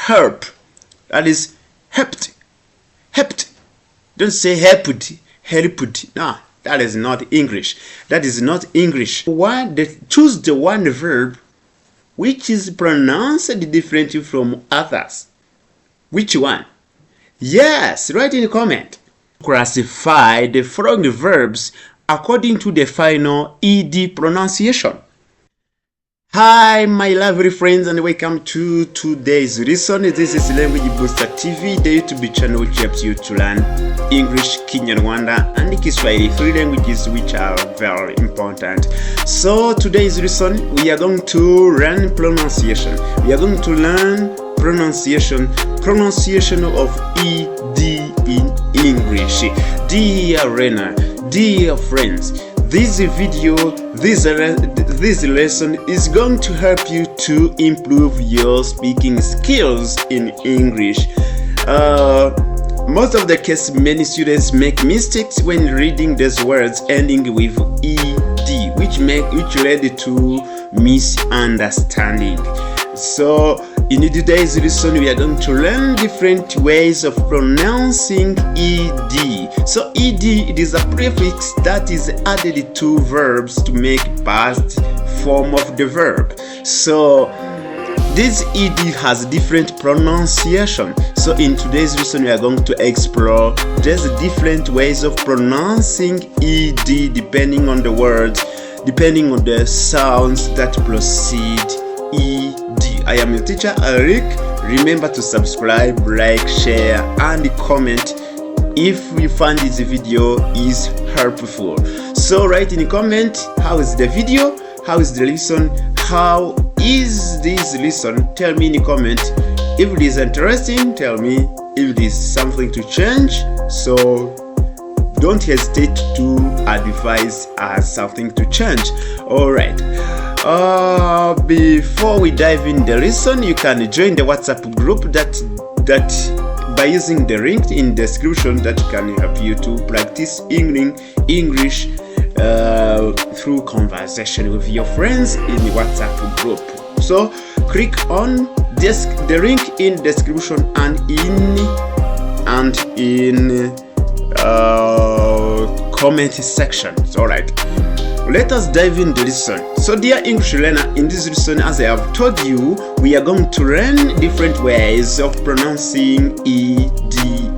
help. That is helped. Helped. Don't say helped. Helped. No, that is not English. That is not English. Choose the one verb which is pronounced differently from others. Which one? Yes, write in the comment. Classify the following verbs according to the final ed pronunciation. Hi my lovely friends, and welcome to today's lesson. This is Language Booster TV, the YouTube channel which helps you to learn English, Kinyarwanda and Kiswahili, three languages which are very important. So today's lesson we are going to learn pronunciation. We are going to learn pronunciation of ed in English. Dear learner, dear friends, this lesson is going to help you to improve your speaking skills in English. Most of the case, many students make mistakes when reading these words ending with ed, which led to misunderstanding. So in today's lesson, we are going to learn different ways of pronouncing ed. So ed, it is a prefix that is added to verbs to make past form of the verb. So this ed has different pronunciation. So in today's lesson, we are going to explore these different ways of pronouncing ed depending on the words, depending on the sounds that precede ed. I am your teacher, Eric. Remember to subscribe, like, share, and comment if you find this video is helpful. So write in the comment, how is the video? How is the lesson? How is this lesson? Tell me in the comment. If it is interesting, tell me. If it is something to change, so don't hesitate to advise us something to change. Alright. Before we dive in the lesson, you can join the WhatsApp group that by using the link in the description that can help you to practice English through conversation with your friends in the WhatsApp group. So click on the link in description and in comment section. All right. Let us dive into the lesson. So dear English learner, in this lesson, as I have told you, we are going to learn different ways of pronouncing ed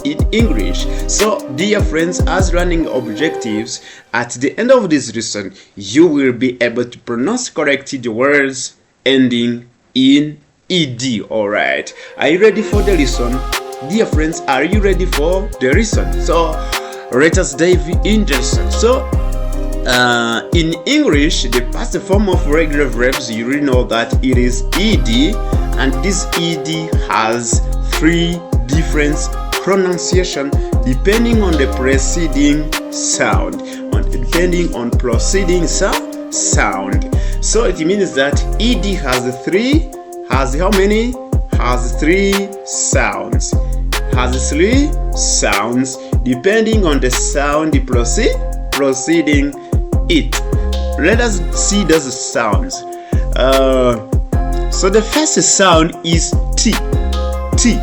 in English. So dear friends, as learning objectives, at the end of this lesson, you will be able to pronounce correctly the words ending in ed. Alright, are you ready for the lesson? Dear friends, are you ready for the lesson? So let us dive into the lesson. So in English, the past form of regular verbs, you really know that it is ed, and this ed has three different pronunciation depending on the preceding sound. Depending on preceding sound. So it means that ed has three sounds. Has three sounds depending on the sound proceeding it. Let us see those sounds. So the first sound is T. T.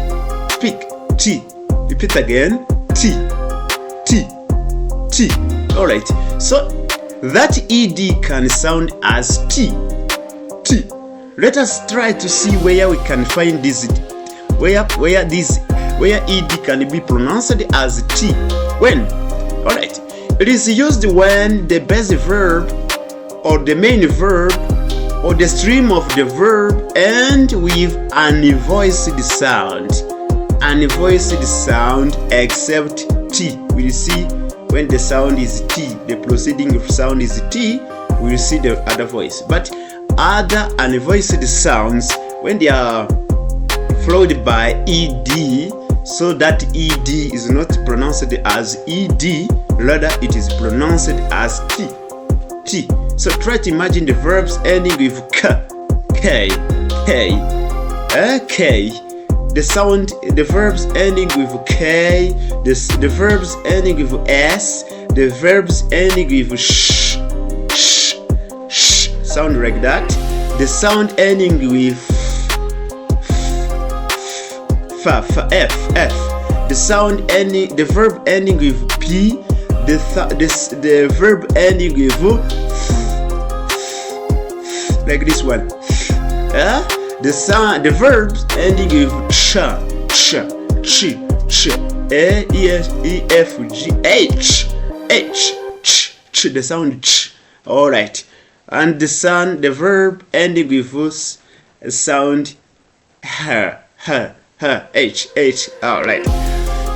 Speak. T. Repeat again. T. T. T. Alright. So that ed can sound as T. T. Let us try to see where we can find this. Where ed can be pronounced as T. When? Alright. It is used when the base verb or the main verb or the stream of the verb end with an unvoiced sound. Unvoiced sound except T. We see when the sound is T, the preceding sound is T, we will see the other voice. But other unvoiced sounds, when they are followed by ed, so that ed is not pronounced as ed, rather it is pronounced as t. T. So try to imagine the verbs ending with k, k, k. The verbs ending with k, the verbs ending with s, the verbs ending with sh, sound like that. The sound ending with f. The sound ending, the verb ending with p, the verb ending with like this one. The verbs ending with ch, a, e, f, g, h, the sound ch. All right, and the verb ending with sound h. All right.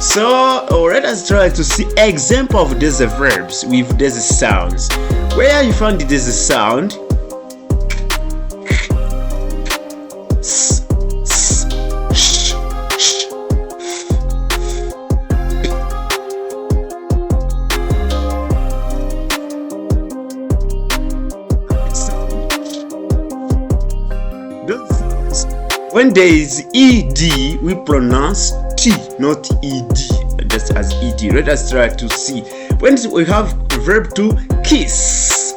So let us try to see example of these verbs with these sounds. Where you found this sound? When there is ed, we pronounce t, not ed, just as ed. Let us try to see. When we have verb to kiss,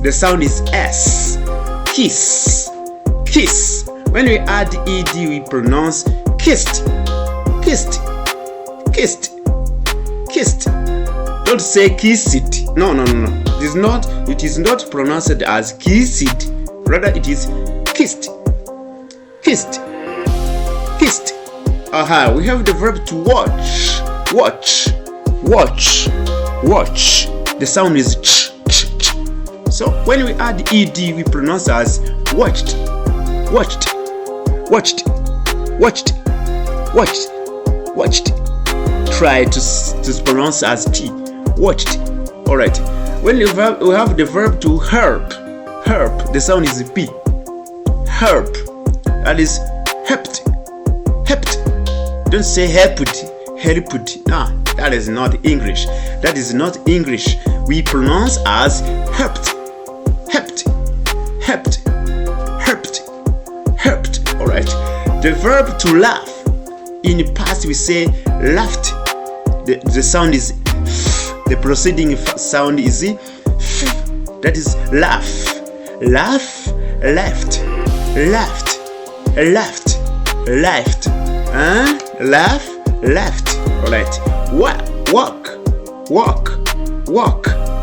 the sound is s. Kiss. When we add ed, we pronounce kissed. Don't say kiss it. No. It is not pronounced as kiss it. Rather, it is kissed. We have the verb to watch. The sound is ch. So when we add ed, we pronounce as watched. Try to pronounce as t. Watched. All right. When we have the verb to help, the sound is p. Help. That is helped. Don't say helped. No, that is not English. We pronounce as helped. All right. The verb to laugh. In the past, we say laughed. The sound is the preceding sound is that is laugh. Laugh, left. Laugh, left. All right. Walk.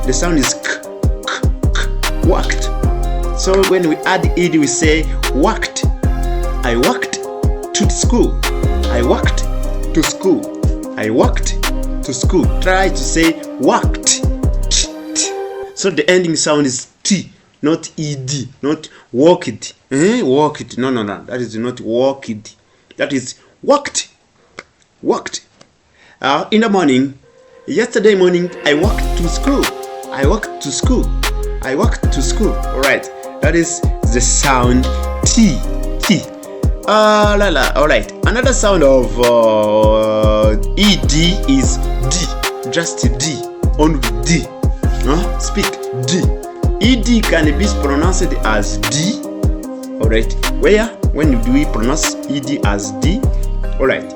The sound is k. Walked. So when we add ed, we say walked. I walked to school. I walked to school. Try to say walked. So the ending sound is t, not ed, not walked. Walked. No. That is not walked. That is walked. In the morning. Yesterday morning, I walked to school. All right. That is the sound t. All right. Another sound of ed is d. Just d. Only d. Speak d. Ed can be pronounced as d. All right. When do we pronounce ed as d? All right.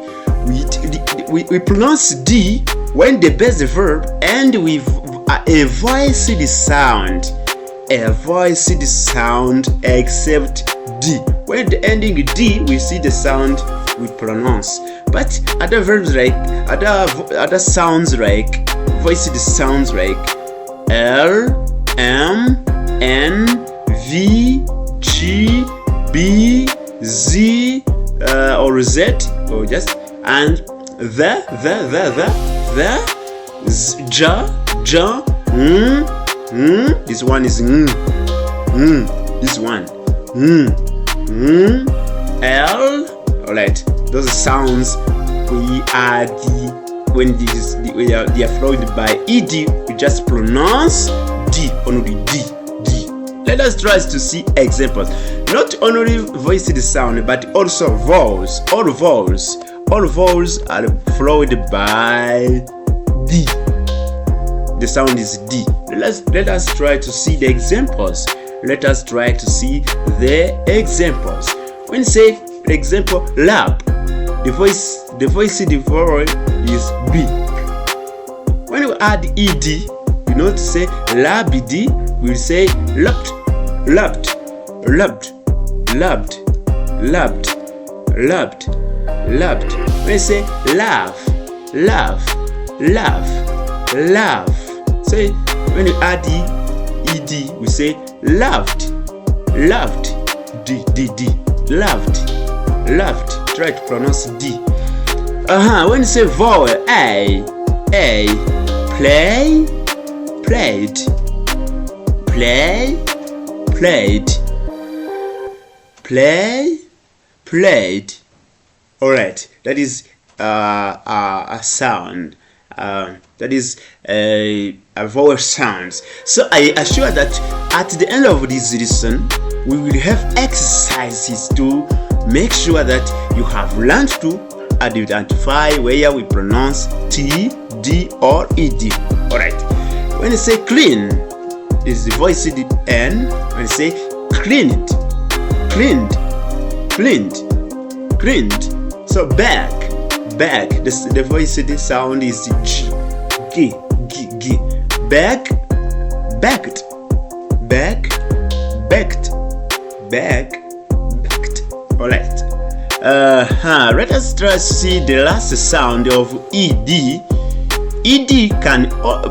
We pronounce d when the base verb end with a voiced sound. Except d. When the ending d, we see the sound we pronounce. But other verbs like other sounds like voiced sounds like l, m, n, v, g, b, z, or z, or just and the, ja, this one is this one l. All right, those sounds we add when they are followed by ed, we just pronounce d, only d. Let us try to see examples. Not only voiced sound, but also vowels. All vowels are followed by d. The sound is d. Let us try to see the examples. When say, for example, lab, the voiced vowel is b. When you add ed, we not say labd, we say labbed. loved. When you say laugh, laugh, laugh, laugh. So when you add the ed, we say loved, loved, d, loved, loved. Try to pronounce d. When you say vowel, a, play, played, play, played, play, played. Alright, that is a sound. That is a vowel sounds. So I assure that at the end of this lesson, we will have exercises to make sure that you have learned to identify where we pronounce T, D, or ED. Alright. When you say clean, is the voice N. When you say cleaned, cleaned, cleaned, cleaned. So bag, the voice sound is G, G. Bag, backed, bag, backed, bag, backed. Alright. Let us try to see the last sound of ED. ED can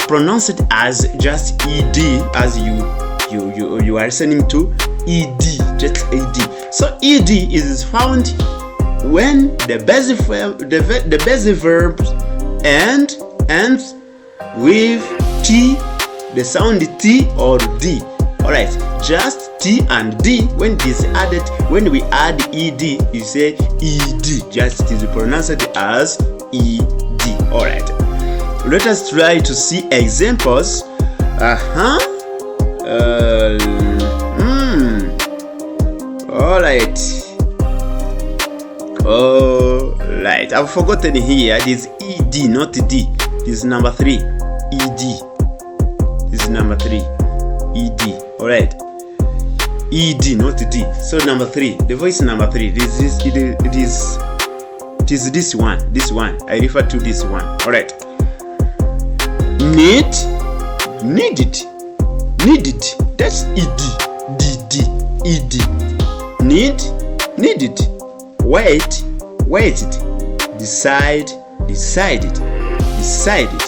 pronounce it as just ED, as you are listening to ED, just ED. So ED is found when the basic verb ends with T, the sound T or D. Alright, just T and D. When it is added, when we add ED, you say ED. Just it is pronounced as ED. Alright, let us try to see examples. Alright, I've forgotten here. It is ED, not D. This is number 3. ED. This is number 3. ED. Alright. ED, not D. So number 3. The voice number 3. It is this one. This one. I refer to this one. Alright. Need. Needed. Needed. That's ED. ED. Need. Needed. Wait. Waited. Decide. Decided. Decided.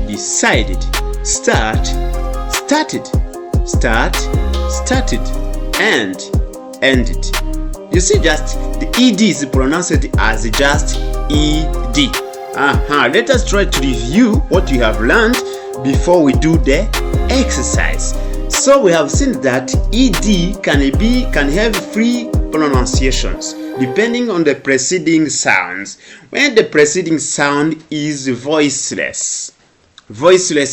Decided. Start. Started. Start. Started. End. Ended. You see, just the ED is pronounced as just ED. Let us try to review what you have learned before we do the exercise. So we have seen that ED can have 3 pronunciations depending on the preceding sounds. When the preceding sound is voiceless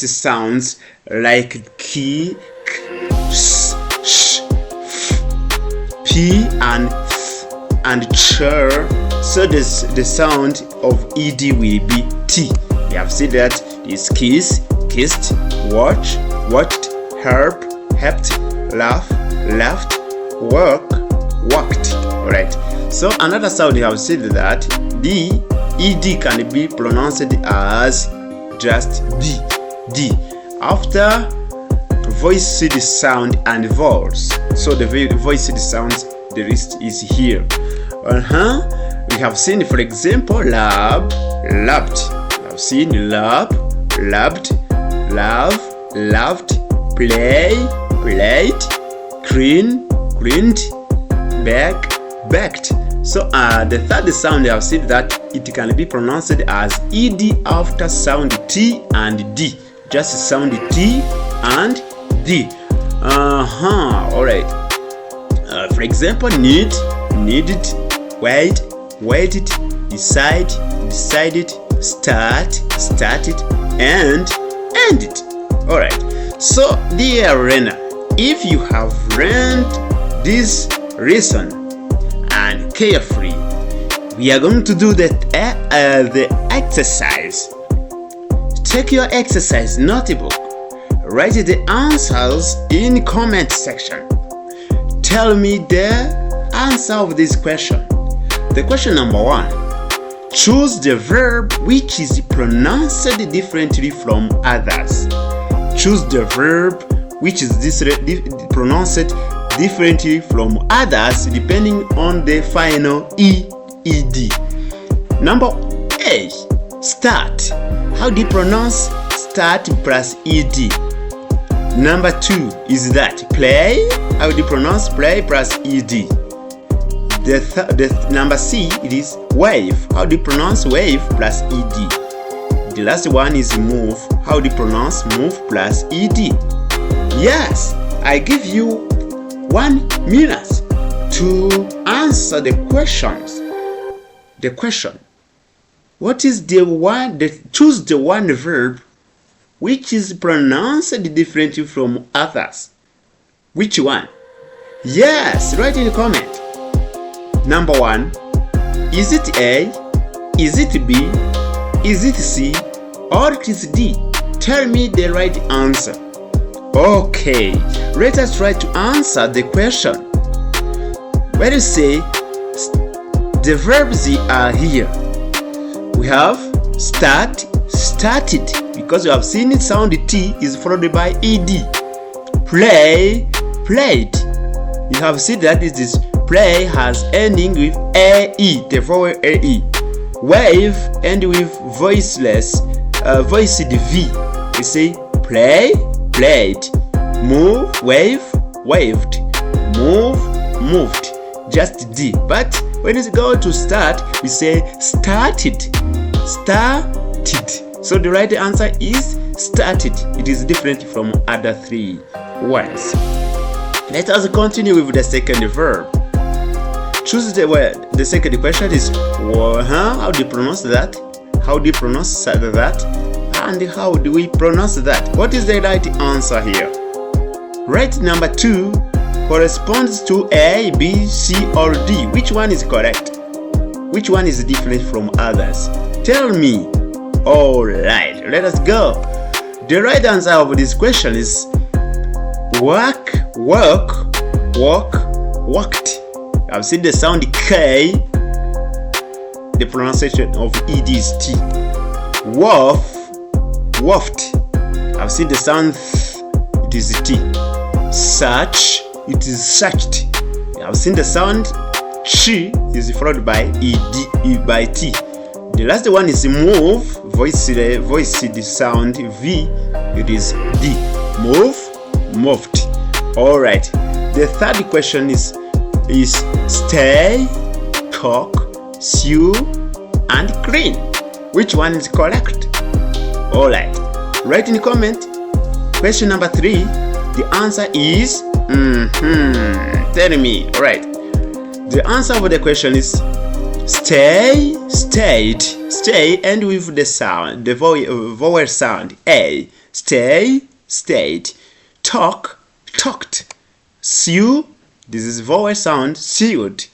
sounds like ki, k, s, sh, f, p, and th, and ch. So the sound of ED will be T. We have seen that is kiss, kissed, watch, watched, help, helped, laugh, laughed, work, walked. Alright. So another sound you have seen that the ED can be pronounced as just D after voiced sound and vowels. So the voiced sounds, the rest is here. We have seen, for example, lab, loved. We have seen love, loved, love, loved, play, played, clean, cleaned, bag, backed. So the third sound, I have said that it can be pronounced as ED after sound T and D. Just sound T and D. Alright. For example, need, needed, wait, waited, decide, decided, start, started, and ended. Alright. So, dear learner, if you have learned this lesson and carefully, we are going to do the exercise. Take your exercise notebook, write the answers in comment section. Tell me the answer of this question. The question number 1. Choose the verb which is pronounced differently from others. Choose the verb which is pronounced differently from others depending on the final ED. Number A, start. How do you pronounce start plus ed? Number 2 is that play. How do you pronounce play plus ed? The number C, it is wave. How do you pronounce wave plus ed? The last one is move. How do you pronounce move plus ed? Yes, I give you 1 minute to answer the questions. The question: what is the one? Choose the one verb which is pronounced differently from others. Which one? Yes, write in the comment. Number 1, is it A, is it B, is it C, or it is D? Tell me the right answer. Okay, let us try to answer the question. When you say the verbs are here, we have start, started, because you have seen it sound T is followed by ed. Play, played. You have seen that it is play has ending with AE, the vowel AE. Wave end with voiceless, voiced V. We say play, played. Move, wave, waved. Move, moved. Just D. But when it's go to start, we say started, started. So the right answer is started. It is different from other 3 ones. Let us continue with the second verb. Choose the word. The second question is how do you pronounce that? How do you pronounce that? And how do we pronounce that? What is the right answer here? Right, number 2 corresponds to A, B, C, or D. Which one is correct? Which one is different from others? Tell me. Alright, let us go. The right answer of this question is work, work, walk, walked. I've seen the sound K. The pronunciation of ed is T. Woof, woofed. I've seen the sound th. It is T. Search, it is searched. I've seen the sound chi is followed by ed by T. The last one is move, voiced sound V. It is D. Move, moved. Alright. The third question is stay, talk, sew, and clean. Which one is correct? Alright. Write in the comment. Question number 3. The answer is Tell me. Alright. The answer for the question is stay, stayed. Stay and with the sound, the vowel sound A. Stay, stayed. Talk, talked. Sew, this is vowel sound, sewed.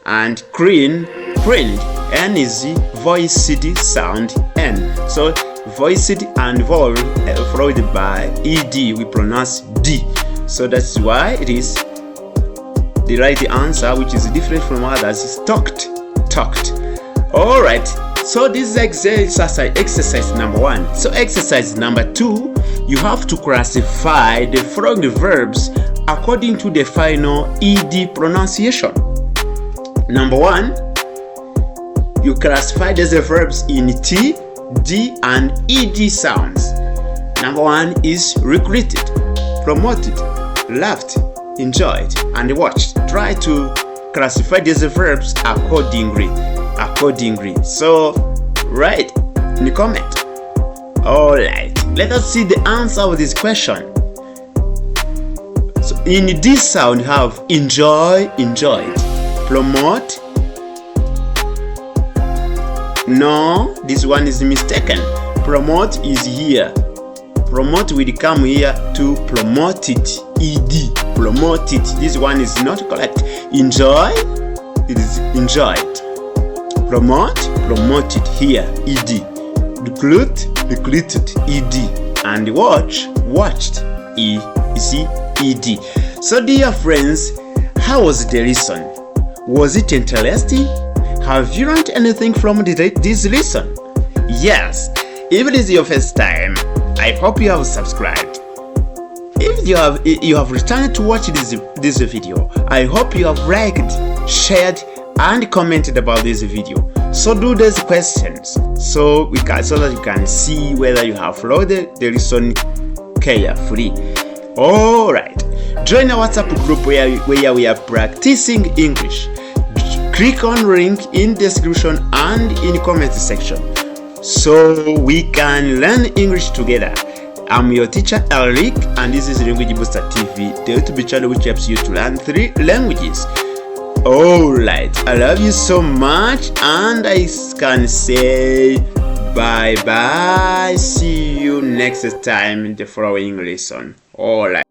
And clean, cleaned. N is voiced sound N. So voiced and vowel followed by ed, we pronounce D. So that's why it is the right answer, which is different from others, is talked, talked. Alright, so this is exercise number 1. So exercise number 2, you have to classify the following verbs according to the final ed pronunciation. Number 1, you classify these verbs in T, D, and ed sounds. Number 1 is recruited, promoted, laughed, enjoyed, and watched. Try to classify these verbs accordingly. So write in the comment. Alright, let us see the answer of this question. So in this sound you have enjoy, enjoyed. Promote. No, this one is mistaken. Promote is here. Promote will come here to promoted, ed. Promoted. This one is not correct. Enjoy, it is enjoyed. Promote, promoted here, ed. Recruit, recruited, ed. And watch, watched, ed. So dear friends, how was the lesson? Was it interesting? Have you learned anything from this lesson? Yes. If it is your first time, I hope you have subscribed. If you have returned to watch this video, I hope you have liked, shared, and commented about this video. So do these questions so that you can see whether you have followed the lesson carefully. Alright, join our WhatsApp group where we are practicing English. Click on link in description and in comment section so we can learn English together. I'm your teacher Eric, and this is Language Booster TV, the YouTube channel which helps you to learn 3 languages. Alright, I love you so much, and I can say bye bye. See you next time in the following lesson. Alright.